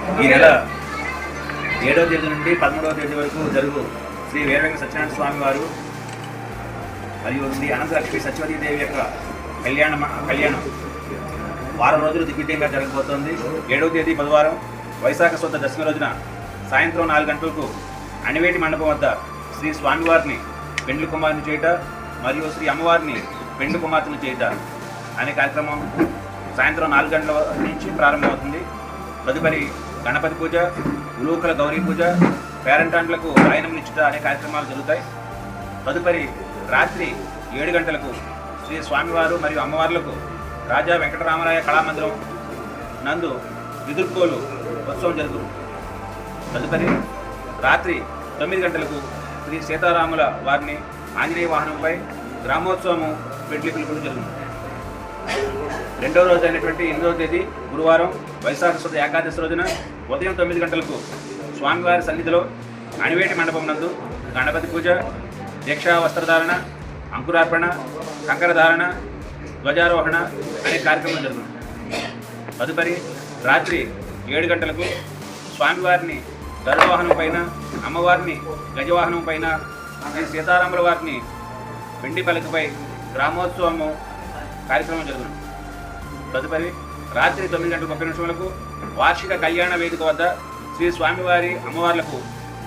ఈ నెల 7వ తేదీ నుండి 13వ తేదీ వరకు జరుగు శ్రీ వీరవేంకట సత్యనారాయణ స్వామి వారు మరియు శ్రీ అనంతలక్ష్మి సత్యవతీదేవి యొక్క కళ్యాణం వారం రోజులు దిగ్విజయంగా జరగబోతోంది. 7వ తేదీ బుధవారం వైశాఖ శుద్ధ దశమి రోజున సాయంత్రం 4 గంటలకు అణివేటి మండపం వద్ద శ్రీ స్వామివారిని పెండ్లి కుమారుని చేయట మరియు శ్రీ అమ్మవారిని పెండ్లి కుమార్తెను చేయట అనే కార్యక్రమం సాయంత్రం 4 గంటల నుంచి ప్రారంభమవుతుంది. తదుపరి గణపతి పూజ, ఉలూకల గౌరీ పూజ, పేరంటాండ్లకు ఆయనములు ఇచ్చుట అనే కార్యక్రమాలు జరుగుతాయి. తదుపరి రాత్రి 7 గంటలకు శ్రీ స్వామివారు మరియు అమ్మవార్లకు రాజా వెంకటరామరాయ కళామందిరం నందు విదుర్కోలు ఉత్సవం జరుగుతుంది. తదుపరి రాత్రి 9 గంటలకు శ్రీ సీతారాముల వారిని ఆంజనేయ వాహనంపై గ్రామోత్సవము పెండ్లి పిలుపులు జరుగుతుంది. 2వ రోజు అయినటువంటి 8వ తేదీ గురువారం వైశాఖ శుద్ధ ఏకాదశి రోజున ఉదయం 9 గంటలకు స్వామివారి సన్నిధిలో అణివేటి మండపం నందు గణపతి పూజ, దీక్షా వస్త్రధారణ, అంకురార్పణ, కంకరధారణ, ధ్వజారోహణ అనే కార్యక్రమం జరుగుతుంది. తదుపరి రాత్రి 7 గంటలకు స్వామివారిని గరుడవాహనం పైన, అమ్మవారిని గజవాహనం పైన, శ్రీ సీతారాముల వారిని వెండి పలకపై గ్రామోత్సవము కార్యక్రమం జరుగుతుంది. తదుపరి రాత్రి 9:30 వార్షిక కళ్యాణ వేదిక వద్ద శ్రీ స్వామివారి అమ్మవార్లకు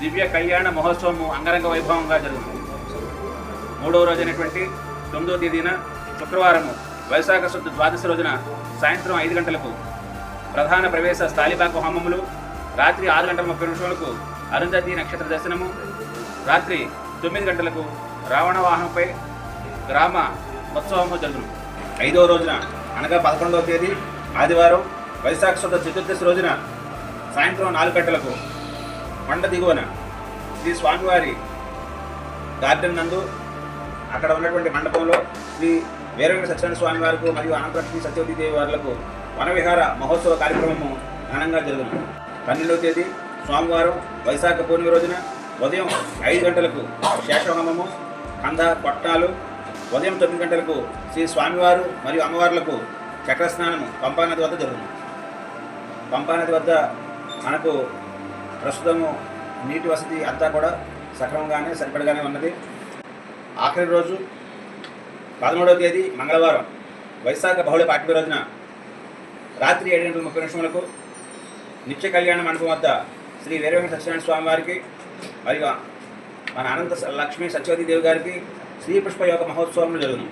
దివ్య కళ్యాణ మహోత్సవము అంగరంగ వైభవంగా జరుగుతుంది. 3వ రోజు అయినటువంటి 9వ తేదీన శుక్రవారము వైశాఖ శుద్ధ ద్వాదశి రోజున సాయంత్రం 5 గంటలకు ప్రధాన ప్రవేశ స్థాళిపాక హోమములు, రాత్రి 6:30 అరుంధతి నక్షత్ర దర్శనము, రాత్రి 9 గంటలకు రావణ వాహనంపై గ్రామ ఉత్సవము జరుగును. 5వ రోజున అనగా 11వ తేదీ ఆదివారం వైశాఖ శుద్ధ చతుర్దశి రోజున సాయంత్రం 4 గంటలకు కొండ దిగువన శ్రీ స్వామివారి గార్డెన్ నందు అక్కడ ఉన్నటువంటి మండపంలో శ్రీ వీరవేంకట సత్యనారాయణ స్వామి వారికి మరియు అనంతలక్ష్మి సత్యవతీదేవి వారులకు వనవిహార మహోత్సవ కార్యక్రమము ఘనంగా జరుగును. 12వ తేదీ సోమవారం వైశాఖ పూర్ణిమ రోజున ఉదయం 5 గంటలకు శేషహోమము, కంద పట్నాలు, ఉదయం 9 గంటలకు శ్రీ స్వామివారు మరియు అమ్మవార్లకు చక్రస్నానము పంపానది వద్ద జరుగుతుంది. పంపానది వద్ద మనకు ప్రస్తుతము నీటి వసతి అంతా కూడా సక్రమంగానే సరిపడగానే ఉన్నది. ఆఖరి రోజు 13వ తేదీ మంగళవారం వైశాఖ బహుళ పాఠ్య రోజున రాత్రి 7:30 నిత్య కళ్యాణ మండపం వద్ద శ్రీ వీరవేంకట సత్యనారాయణ స్వామి వారికి మరియు మన అనంత లక్ష్మి సత్యవతీదేవి గారికి శ్రీ పుష్ప యోగ మహోత్సవం జరుగును.